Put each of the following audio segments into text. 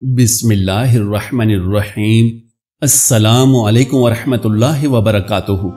बिस्मिल्लाहिर्रहमानिर्रहीम। अस्सलामु अलैकुम वरहमतुल्लाहि वबरकातुहू।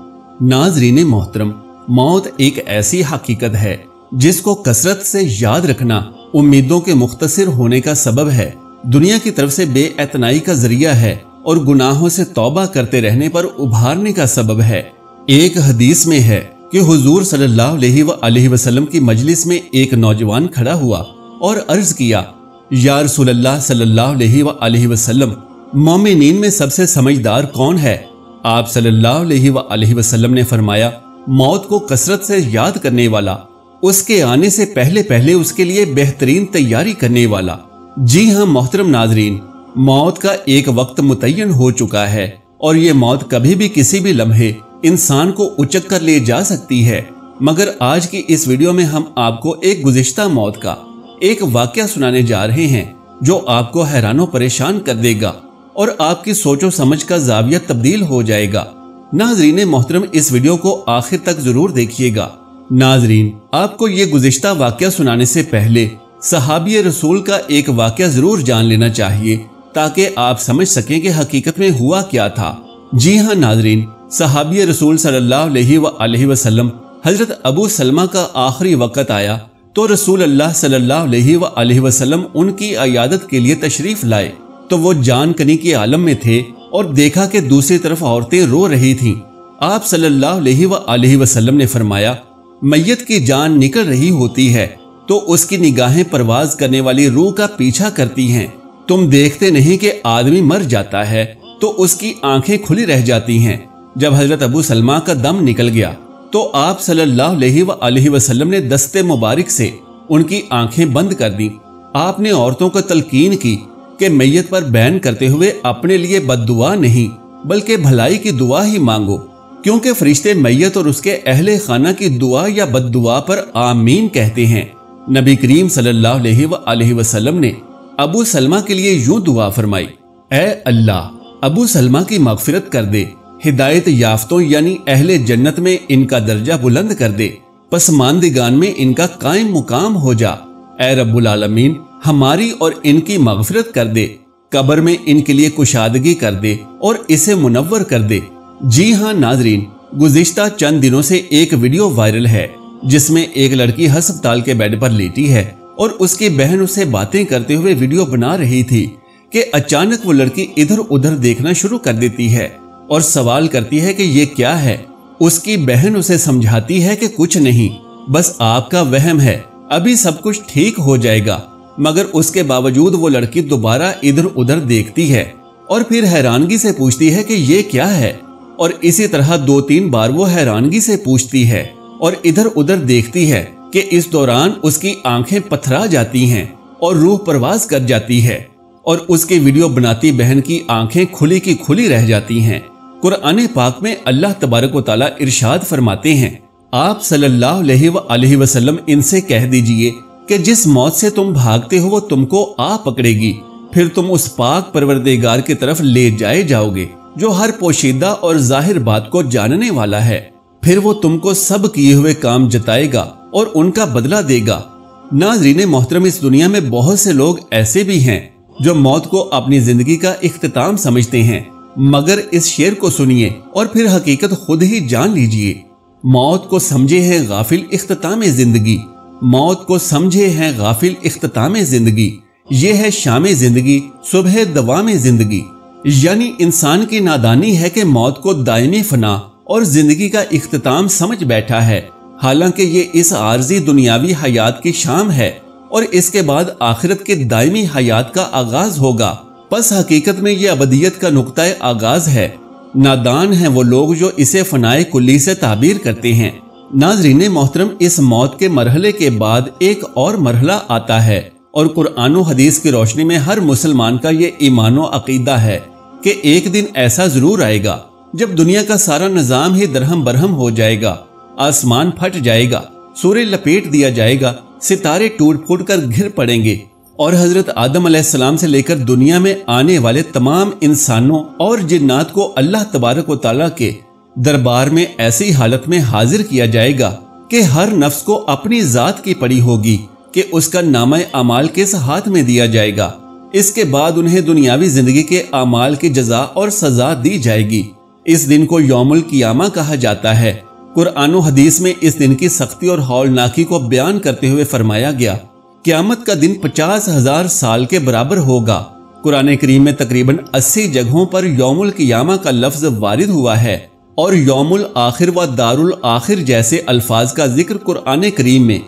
नाज़रीन मोहतरम, मौत एक ऐसी हकीकत है जिसको कसरत से याद रखना उम्मीदों के मुख्तसर होने का सबब है, दुनिया की तरफ से बेअतनाई का जरिया है और गुनाहों से तौबा करते रहने पर उभारने का सबब है। एक हदीस में है कि हुजूर सल्लल्लाहु अलैहि वसल्लम की मजलिस में एक नौजवान खड़ा हुआ और अर्ज किया, या रसूलल्लाह सल्लल्लाहु अलैहि वसल्लम, मोमिनीन में सबसे समझदार कौन है? आप सल्लल्लाहु अलैहि वसल्लम ने फरमाया, मौत को कसरत से याद करने वाला, उसके आने से पहले पहले उसके लिए बेहतरीन तैयारी करने वाला। जी हाँ मोहतरम नाजरीन, मौत का एक वक्त मुतय्यन हो चुका है और ये मौत कभी भी किसी भी लम्हे इंसान को उचक कर ले जा सकती है। मगर आज की इस वीडियो में हम आपको एक गुज़िश्ता मौत का एक वाकया सुनाने जा रहे हैं जो आपको हैरानो परेशान कर देगा और आपकी सोचो समझ का जाविया तब्दील हो जाएगा। नाजरीन मोहतरम, इस वीडियो को आखिर तक जरूर देखिएगा। नाजरीन, आपको ये गुज़िश्ता वाकया सुनाने से पहले सहाबी रसूल का एक वाकया जरूर जान लेना चाहिए ताकि आप समझ सकें कि हकीकत में हुआ क्या था। जी हाँ नाजरीन, सहाबी रसूल सल्लल्लाहु अलैहि वसल्लम हजरत अबू सलमा का आखिरी वक्त आया तो रसूल अल्लाह सल्लल्लाहु अलैहि वसल्लम उनकी अयादत के लिए तशरीफ लाए तो वो जान कनी के आलम में थे और देखा कि दूसरी तरफ औरतें रो रही थीं। आप सल्लल्लाहु अलैहि वसल्लम ने फरमाया, मैयत की जान निकल रही होती है तो उसकी निगाहें परवाज करने वाली रूह का पीछा करती हैं। तुम देखते नहीं कि आदमी मर जाता है तो उसकी आंखें खुली रह जाती हैं। जब हजरत अबू सलमा का दम निकल गया तो आप सल्लल्लाहु अलैहि वसल्लम ने दस्ते मुबारक से उनकी आंखें बंद कर दी। आपने औरतों को तलकीन की कि मैयत पर बैन करते हुए अपने लिए बद्दुआ नहीं बल्कि भलाई की दुआ ही मांगो, क्योंकि फरिश्ते मैयत और उसके अहले खाना की दुआ या बद्दुआ पर आमीन कहते हैं। नबी करीम सल्लल्लाहु अलैहि वसल्लम ने अबू सलमा के लिए यूं दुआ फरमाई, ऐ अल्लाह, अबू सलमा की मगफिरत कर दे, हिदायत याफ्तों यानी अहले जन्नत में इनका दर्जा बुलंद कर दे, पसमानदिगान में इनका कायम मुकाम हो जा। ऐ रब्बुल आलमीन, हमारी और इनकी मगफिरत कर दे, कब्र में इनके लिए कुशादगी कर दे और इसे मुनव्वर कर दे। जी हाँ नाजरीन, गुज़िश्ता चंद दिनों से एक वीडियो वायरल है जिसमें एक लड़की अस्पताल के बेड पर लेटी है और उसकी बहन उसे बातें करते हुए वीडियो बना रही थी कि अचानक वो लड़की इधर उधर देखना शुरू कर देती है और सवाल करती है कि ये क्या है। उसकी बहन उसे समझाती है कि कुछ नहीं, बस आपका वहम है, अभी सब कुछ ठीक हो जाएगा। मगर उसके बावजूद वो लड़की दोबारा इधर उधर देखती है और फिर हैरानगी से पूछती है कि ये क्या है, और इसी तरह 2-3 बार वो हैरानगी से पूछती है और इधर उधर देखती है कि इस दौरान उसकी आंखें पथरा जाती हैं और रूह परवाज कर जाती है और उसकी वीडियो बनाती बहन की आंखें खुली की खुली रह जाती हैं। कुरान पाक में अल्लाह तबारक व तआला इरशाद फरमाते हैं, आप सल्लल्लाहु अलैहि वसल्लम इनसे कह दीजिए कि जिस मौत से तुम भागते हो वो तुमको आ पकड़ेगी, फिर तुम उस पाक परवरदिगार की तरफ ले जाए जाओगे जो हर पोशीदा और जाहिर बात को जानने वाला है। फिर वो तुमको सब किए हुए काम जताएगा और उनका बदला देगा। नाज़रीन मोहतरम, इस दुनिया में बहुत से लोग ऐसे भी हैं जो मौत को अपनी जिंदगी का इख्तिताम समझते हैं, मगर इस शेर को सुनिए और फिर हकीकत खुद ही जान लीजिए। मौत को समझे हैं गाफिल इख्तिताम जिंदगी, मौत को समझे हैं गाफिल इख्तिताम जिंदगी, ये है शाम जिंदगी सुबह दवाम जिंदगी। यानी इंसान की नादानी है कि मौत को दायमी फना और जिंदगी का इख्तिताम समझ बैठा है, हालांकि ये इस आर्जी दुनियावी हयात की शाम है और इसके बाद आखिरत के दायमी हयात का आगाज होगा। बस हकीकत में ये अबदियत का नुक्ताए आगाज है। नादान हैं वो लोग जो इसे फनाए कुल्ली से ताबीर करते हैं। नाजरीन मोहतरम, इस मौत के मरहले के बाद एक और मरहला आता है और कुरान व हदीस की रोशनी में हर मुसलमान का ये ईमानो अकीदा है कि एक दिन ऐसा जरूर आएगा जब दुनिया का सारा निजाम ही दरहम बरहम हो जाएगा, आसमान फट जाएगा, सूर्य लपेट दिया जाएगा, सितारे टूट फूट कर घिर पड़ेंगे और हजरत आदम अलैहिस्सलाम से लेकर दुनिया में आने वाले तमाम इंसानों और जिन्नात को अल्लाह तबारक व तआला के दरबार में ऐसी हालत में हाजिर किया जाएगा कि हर नफ्स को अपनी जात की पड़ी होगी कि उसका नामा अमाल किस हाथ में दिया जाएगा। اس کے بعد انہیں دنیاوی زندگی کے اعمال کی جزا اور سزا دی جائے گی۔ اس دن کو یوم القیامہ کہا جاتا ہے۔ قرآن و حدیث میں اس دن کی سختی اور ہولناکی کو بیان کرتے ہوئے فرمایا گیا، قیامت کا دن 50,000 سال کے برابر ہوگا۔ قرآن کریم میں تقریباً 80 جگہوں پر یوم القیامہ کا لفظ وارد ہوا ہے، اور یوم الآخر و دار الآخر جیسے الفاظ کا ذکر قرآن کریم میں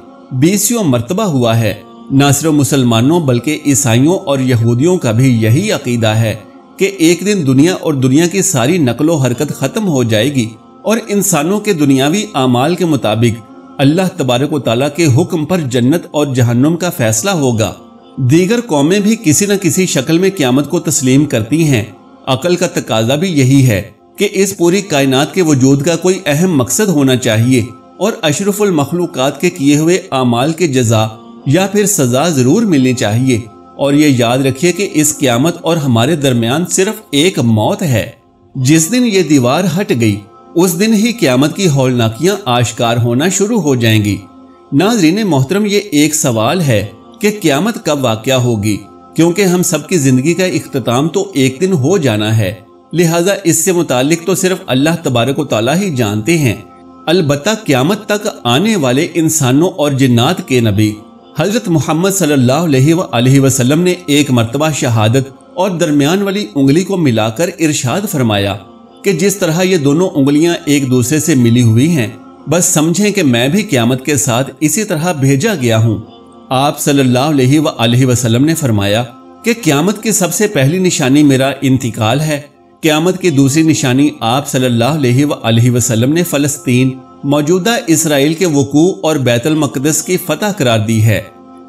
20 مرتبہ ہوا ہے۔ نہ صرف مسلمانوں بلکہ عیسائیوں اور یہودیوں کا بھی یہی عقیدہ ہے کہ ایک دن دنیا اور دنیا کی ساری نقل و حرکت ختم ہو جائے گی اور انسانوں کے دنیاوی اعمال کے مطابق اللہ تبارک و تعالیٰ کے حکم پر جنت اور جہنم کا فیصلہ ہوگا۔ دیگر قومیں بھی کسی نہ کسی شکل میں قیامت کو تسلیم کرتی ہیں۔ عقل کا تقاضا بھی یہی ہے کہ اس پوری کائنات کے وجود کا کوئی اہم مقصد ہونا چاہیے اور اشرف المخلوقات کے کیے ہوئے اعمال کے جزا یا پھر سزا ضرور ملنی چاہیے۔ اور یہ یاد رکھیے کہ اس قیامت اور ہمارے درمیان صرف ایک موت ہے۔ جس دن یہ دیوار ہٹ گئی اس دن ہی قیامت کی ہولناکیاں آشکار ہونا شروع ہو جائیں گی۔ ناظرین محترم، یہ ایک سوال ہے کہ قیامت کب واقع ہوگی، کیونکہ ہم سب کی زندگی کا اختتام تو ایک دن ہو جانا ہے، لہٰذا اس سے متعلق تو صرف اللہ تبارک و تعالیٰ ہی جانتے ہیں۔ البتہ قیامت تک آنے والے انسانوں اور جنات کے نبی حضرت محمد صلی اللہ علیہ وآلہ وسلم نے ایک مرتبہ شہادت اور درمیان والی انگلی کو ملا کر ارشاد فرمایا کہ جس طرح یہ دونوں انگلیاں ایک دوسرے سے ملی ہوئی ہیں، بس سمجھیں کہ میں بھی قیامت کے ساتھ اسی طرح بھیجا گیا ہوں۔ آپ صلی اللہ علیہ وآلہ وسلم نے فرمایا کہ قیامت کی سب سے پہلی نشانی میرا انتقال ہے۔ قیامت کی دوسری نشانی آپ صلی اللہ علیہ وآلہ وسلم نے فلسطین، موجودہ اسرائیل کے وقوع اور بیت المقدس کی فتح قرار دی ہے۔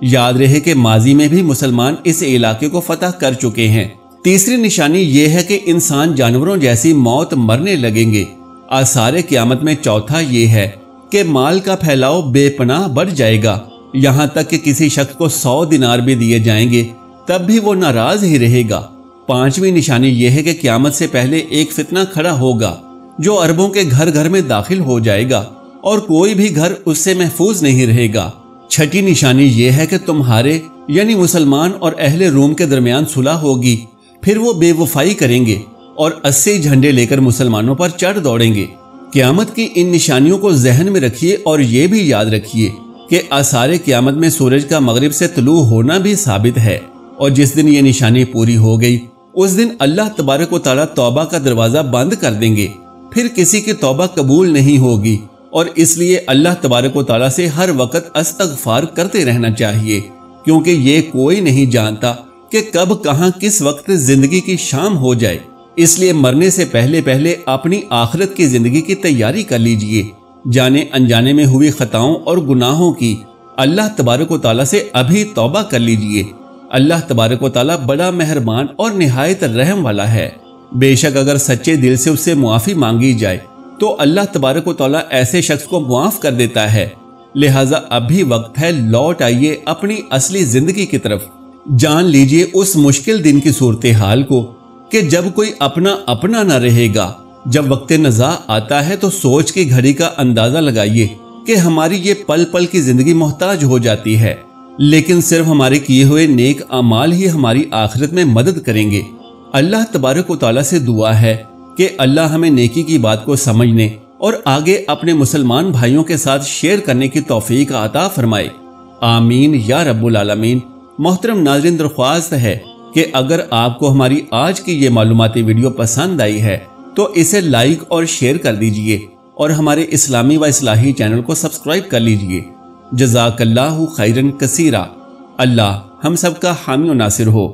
یاد رہے کہ ماضی میں بھی مسلمان اس علاقے کو فتح کر چکے ہیں۔ تیسری نشانی یہ ہے کہ انسان جانوروں جیسی موت مرنے لگیں گے۔ آثار قیامت میں چوتھا یہ ہے کہ مال کا پھیلاؤ بے پناہ بڑھ جائے گا، یہاں تک کہ کسی شخص کو 100 دینار بھی دیے جائیں گے تب بھی وہ ناراض ہی رہے گا۔ پانچویں نشانی یہ ہے کہ قیامت سے پہلے ایک فتنہ کھڑا ہوگا جو عربوں کے گھر گھر میں داخل ہو جائے گا اور کوئی بھی گھر اس سے محفوظ نہیں رہے گا۔ چھٹی نشانی یہ ہے کہ تمہارے یعنی مسلمان اور اہل روم کے درمیان صلح ہوگی، پھر وہ بے وفائی کریں گے اور 80 جھنڈے لے کر مسلمانوں پر چڑھ دوڑیں گے۔ قیامت کی ان نشانیوں کو ذہن میں رکھیے اور یہ بھی یاد رکھیے کہ آثار قیامت میں سورج کا مغرب سے طلوع ہونا بھی ثابت ہے، اور جس دن یہ نشانی پوری ہو گئی اس دن اللہ تبارک و تعالیٰ توبہ کا دروازہ بند کر دیں گے، پھر کسی کی توبہ قبول نہیں ہوگی، اور اس لیے اللہ تبارک و تعالیٰ سے ہر وقت استغفار کرتے رہنا چاہیے، کیونکہ یہ کوئی نہیں جانتا کہ کب کہاں کس وقت زندگی کی شام ہو جائے۔ اس لیے مرنے سے پہلے پہلے اپنی آخرت کی زندگی کی تیاری کر لیجئے۔ جانے انجانے میں ہوئی خطاؤں اور گناہوں کی اللہ تبارک و تعالیٰ سے ابھی توبہ کر لیجئے۔ اللہ تبارک و تعالیٰ بڑا مہربان اور نہایت رحم والا ہے۔ بے شک اگر سچے دل سے اس سے معافی مانگی جائے تو اللہ تبارک و تعالیٰ ایسے شخص کو معاف کر دیتا ہے۔ لہٰذا اب بھی وقت ہے، لوٹ آئیے اپنی اصلی زندگی کی طرف۔ جان لیجئے اس مشکل دن کی صورتحال کو کہ جب کوئی اپنا نہ رہے گا۔ جب وقت نزاع آتا ہے تو سوچ کی گھڑی کا اندازہ لگائیے کہ ہماری یہ پل پل کی زندگی محتاج ہو جاتی ہے، لیکن صرف ہمارے کیے ہوئے نیک اعمال ہی ہماری آخرت میں مدد کریں گے۔ اللہ تبارک و تعالیٰ سے دعا ہے کہ اللہ ہمیں نیکی کی بات کو سمجھنے اور آگے اپنے مسلمان بھائیوں کے ساتھ شیئر کرنے کی توفیق عطا فرمائے۔ آمین یا رب العالمین۔ محترم ناظرین، درخواست ہے کہ اگر آپ کو ہماری آج کی یہ معلوماتی ویڈیو پسند آئی ہے تو اسے لائک اور شیئر کر دیجئے اور ہمارے اسلامی و اصلاحی چینل کو سبسکرائب کر لیجئے۔ جزاک اللہ خیرن کثیرا۔ اللہ ہم سب کا حامی و ناصر ہو۔